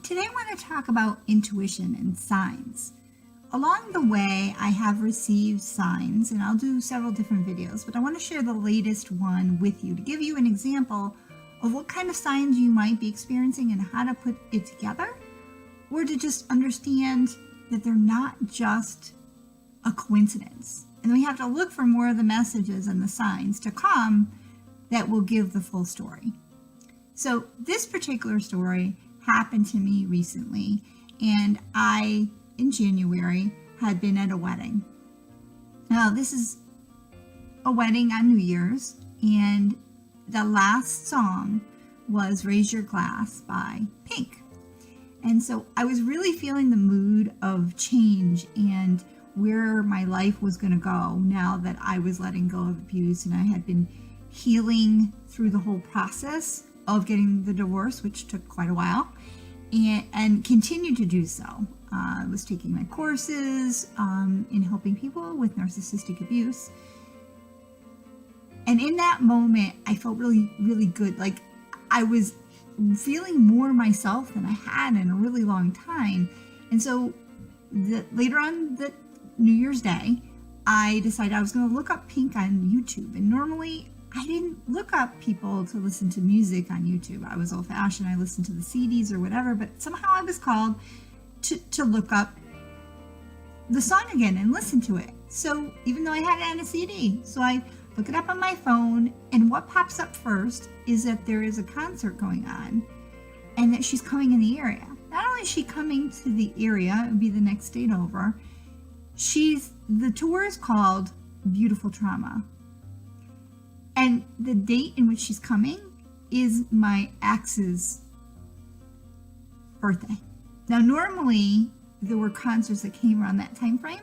Today I want to talk about intuition and signs. Along the way, I have received signs, and I'll do several different videos, but I want to share the latest one with you to give you an example of what kind of signs you might be experiencing and how to put it together, or to just understand that they're not just a coincidence. And we have to look for more of the messages and the signs to come that will give the full story. So this particular story happened to me recently, and I, in January, had been at a wedding. Now, this is a wedding on New Year's, and the last song was Raise Your Glass by Pink. And so I was really feeling the mood of change and where my life was going to go now that I was letting go of abuse, and I had been healing through the whole process of getting the divorce, which took quite a while, and continued to do so. I was taking my courses in helping people with narcissistic abuse. And in that moment, I felt really, really good. Like I was feeling more myself than I had in a really long time. And so later on the New Year's Day, I decided I was going to look up Pink on YouTube. And normally I didn't look up people to listen to music on YouTube. I was old fashioned. I listened to the CDs or whatever, but somehow I was called to look up the song again and listen to it. So even though I had it on a CD, so I look it up on my phone, and what pops up first is that there is a concert going on and that she's coming in the area. Not only is she coming to the area, it would be the next state over, the tour is called Beautiful Trauma. And the date in which she's coming is my ex's birthday. Now, normally there were concerts that came around that time frame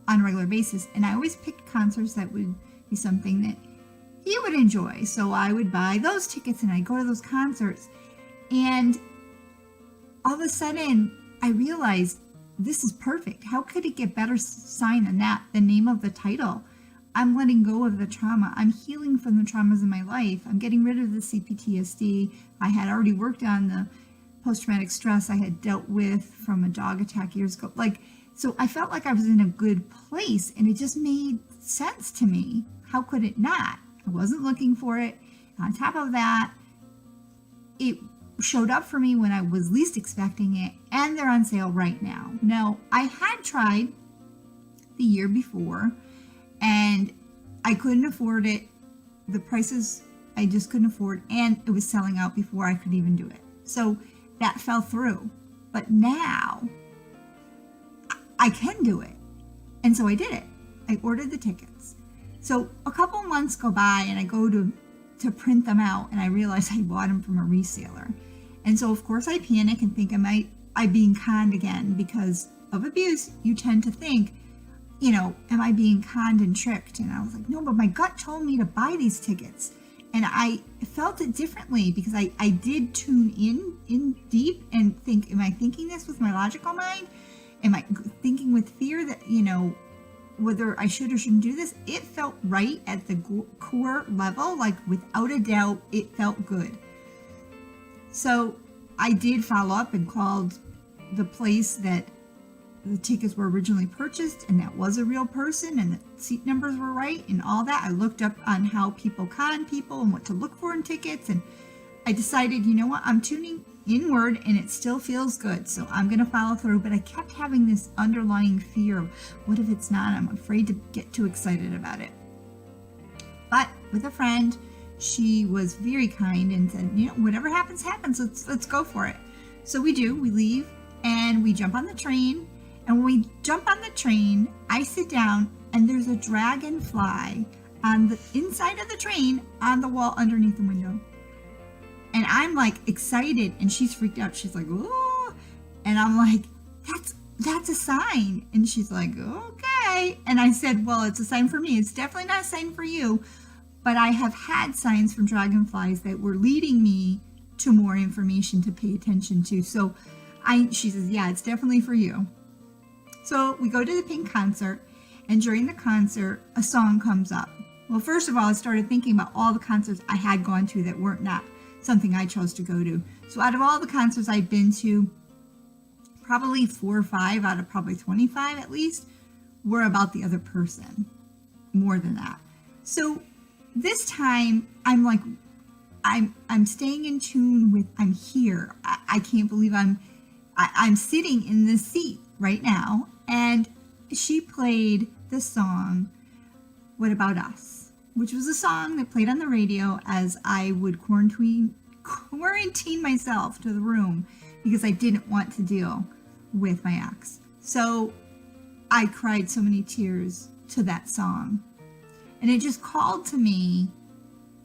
on a regular basis, and I always picked concerts that would be something that he would enjoy. So I would buy those tickets and I'd go to those concerts. And all of a sudden, I realized this is perfect. How could it get better sign than that? The name of the title. I'm letting go of the trauma. I'm healing from the traumas in my life. I'm getting rid of the CPTSD. I had already worked on the post-traumatic stress I had dealt with from a dog attack years ago. So I felt like I was in a good place, and it just made sense to me. How could it not? I wasn't looking for it. On top of that, it showed up for me when I was least expecting it, and they're on sale right now. Now, I had tried the year before, and I couldn't afford it. The prices I just couldn't afford, and it was selling out before I could even do it. So that fell through. But now I can do it. And so I did it. I ordered the tickets. So a couple months go by, and I go to print them out, and I realize I bought them from a reseller. And so of course I panic and think, am I being conned again? Because of abuse, you tend to think, am I being conned and tricked? And I was like, no, but my gut told me to buy these tickets. And I felt it differently because I did tune in deep and think, am I thinking this with my logical mind? Am I thinking with fear that, whether I should or shouldn't do this? It felt right at the core level, like without a doubt, it felt good. So I did follow up and called the place that the tickets were originally purchased, and that was a real person, and the seat numbers were right and all that. I looked up on how people con people and what to look for in tickets, and I decided, you know what, I'm tuning inward and it still feels good, so I'm going to follow through. But I kept having this underlying fear of, what if it's not? I'm afraid to get too excited about it. But with a friend, she was very kind and said, whatever happens, happens. Let's go for it. So we leave, and we jump on the train. And when we jump on the train, I sit down, and there's a dragonfly on the inside of the train on the wall underneath the window. And I'm like excited, and she's freaked out. She's like, oh, and I'm like, that's a sign. And she's like, okay. And I said, well, it's a sign for me. It's definitely not a sign for you. But I have had signs from dragonflies that were leading me to more information to pay attention to. So she says, yeah, it's definitely for you. So we go to the Pink concert, and during the concert, a song comes up. Well, first of all, I started thinking about all the concerts I had gone to that weren't not something I chose to go to. So out of all the concerts I'd been to, probably 4 or 5 out of probably 25 at least were about the other person, more than that. So this time I'm like, I'm staying in tune with, I'm here. I can't believe I'm sitting in this seat right now. And she played the song, What About Us? Which was a song that played on the radio as I would quarantine myself to the room because I didn't want to deal with my ex. So I cried so many tears to that song. And it just called to me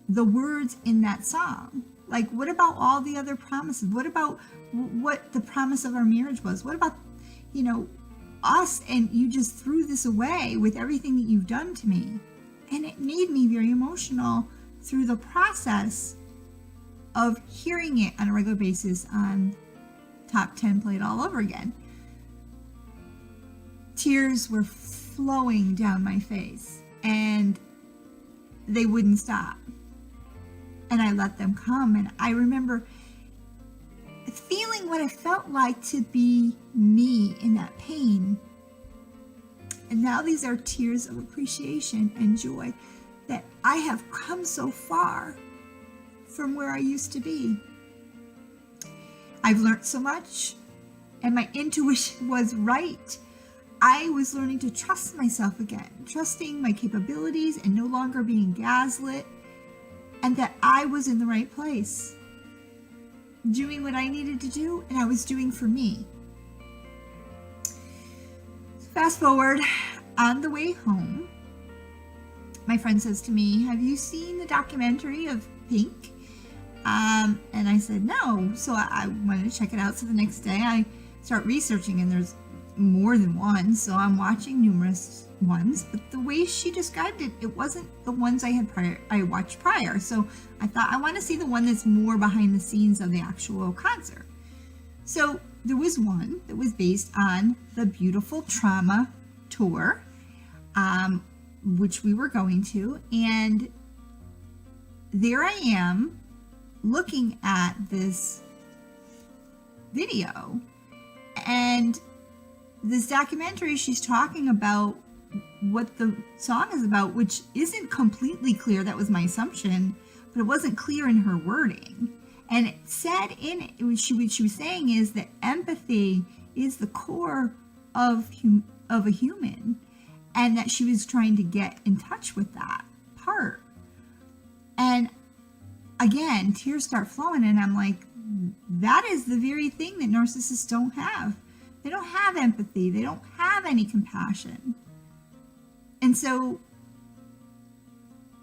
the words in that song. Like, what about all the other promises? What about what the promise of our marriage was? What about, us, and you just threw this away with everything that you've done to me? And it made me very emotional through the process of hearing it on a regular basis on Top 10 played all over again. Tears were flowing down my face and they wouldn't stop. And I let them come. And I remember feeling what it felt like to be me in that pain. And now these are tears of appreciation and joy that I have come so far from where I used to be. I've learned so much, and my intuition was right. I was learning to trust myself again, trusting my capabilities and no longer being gaslit, and that I was in the right place, doing what I needed to do, and I was doing for me. Fast forward, on the way home, my friend says to me, "Have you seen the documentary of Pink?" And I said, no. So I wanted to check it out. So the next day I start researching, and there's more than one. So I'm watching numerous ones. But the way she described it, it wasn't the ones I watched prior. So I thought, I want to see the one that's more behind the scenes of the actual concert. So there was one that was based on the Beautiful Trauma tour, which we were going to. And there I am looking at this video, and this documentary, she's talking about what the song is about, which isn't completely clear. That was my assumption, but it wasn't clear in her wording. And it said in it, what she was saying is that empathy is the core of a human, and that she was trying to get in touch with that part. And again, tears start flowing, and I'm like, that is the very thing that narcissists don't have. They don't have empathy. They don't have any compassion. And so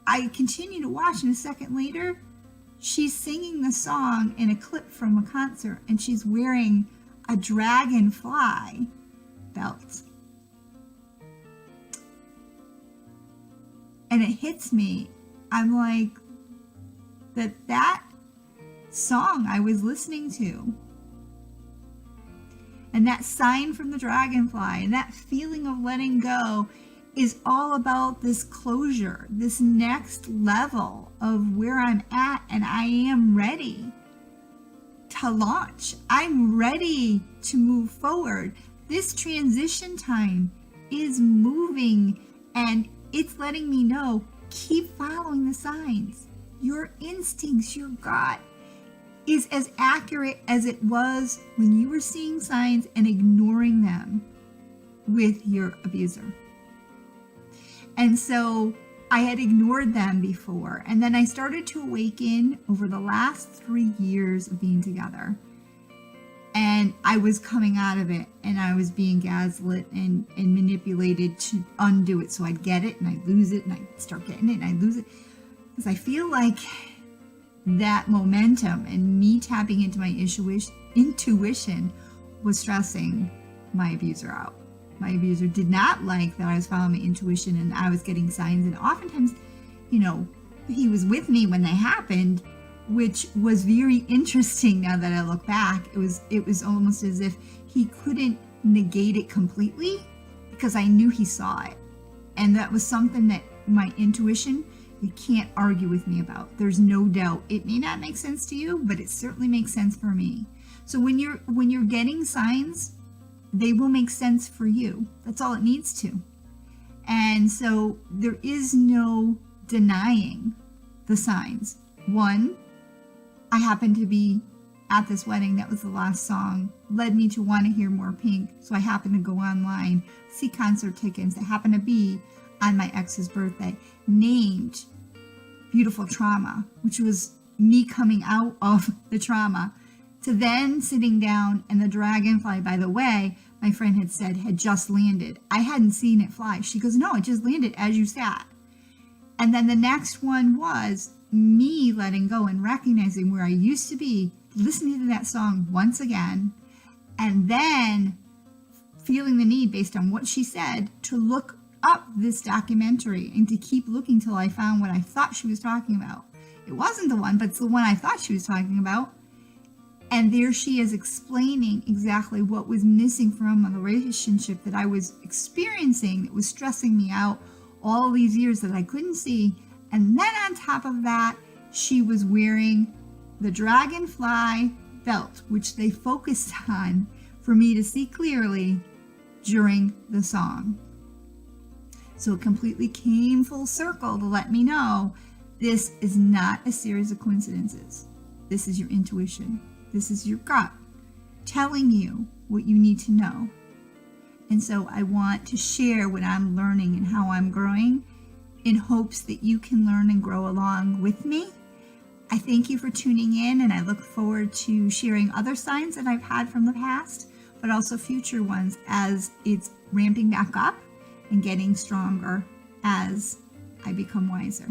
I continue to watch, and a second later, she's singing the song in a clip from a concert, and she's wearing a Dragonfly Belt. And it hits me. I'm like, that song I was listening to, and that sign from the dragonfly, and that feeling of letting go is all about this closure, this next level of where I'm at, and I am ready to launch. I'm ready to move forward. This transition time is moving, and it's letting me know, keep following the signs. Your instincts, your gut is as accurate as it was when you were seeing signs and ignoring them with your abuser. And so I had ignored them before. And then I started to awaken over the last 3 years of being together. And I was coming out of it, and I was being gaslit and manipulated to undo it. So I'd get it and I'd lose it, and I'd start getting it and I'd lose it. Because I feel like that momentum and me tapping into my intuition was stressing my abuser out. My abuser did not like that I was following my intuition and I was getting signs. And oftentimes, he was with me when they happened, which was very interesting now that I look back. It was almost as if he couldn't negate it completely because I knew he saw it. And that was something that my intuition, you can't argue with me about. There's no doubt. It may not make sense to you, but it certainly makes sense for me. So when you're getting signs they will make sense for you. That's all it needs to. And so there is no denying the signs. One, I happened to be at this wedding. That was the last song, led me to want to hear more Pink. So I happened to go online, see concert tickets that happened to be on my ex's birthday, named Beautiful Trauma, which was me coming out of the trauma, to then sitting down, and the Dragonfly, by the way, my friend had said had just landed. I hadn't seen it fly. She goes, no, it just landed as you sat. And then the next one was me letting go and recognizing where I used to be, listening to that song once again, and then feeling the need, based on what she said, to look up this documentary and to keep looking till I found what I thought she was talking about. It wasn't the one, but it's the one I thought she was talking about. And there she is explaining exactly what was missing from the relationship that I was experiencing, that was stressing me out all these years that I couldn't see. And then on top of that, she was wearing the Dragonfly Belt, which they focused on for me to see clearly during the song. So it completely came full circle to let me know this is not a series of coincidences. This is your intuition. This is your gut telling you what you need to know. And so I want to share what I'm learning and how I'm growing in hopes that you can learn and grow along with me. I thank you for tuning in, and I look forward to sharing other signs that I've had from the past, but also future ones as it's ramping back up and getting stronger as I become wiser.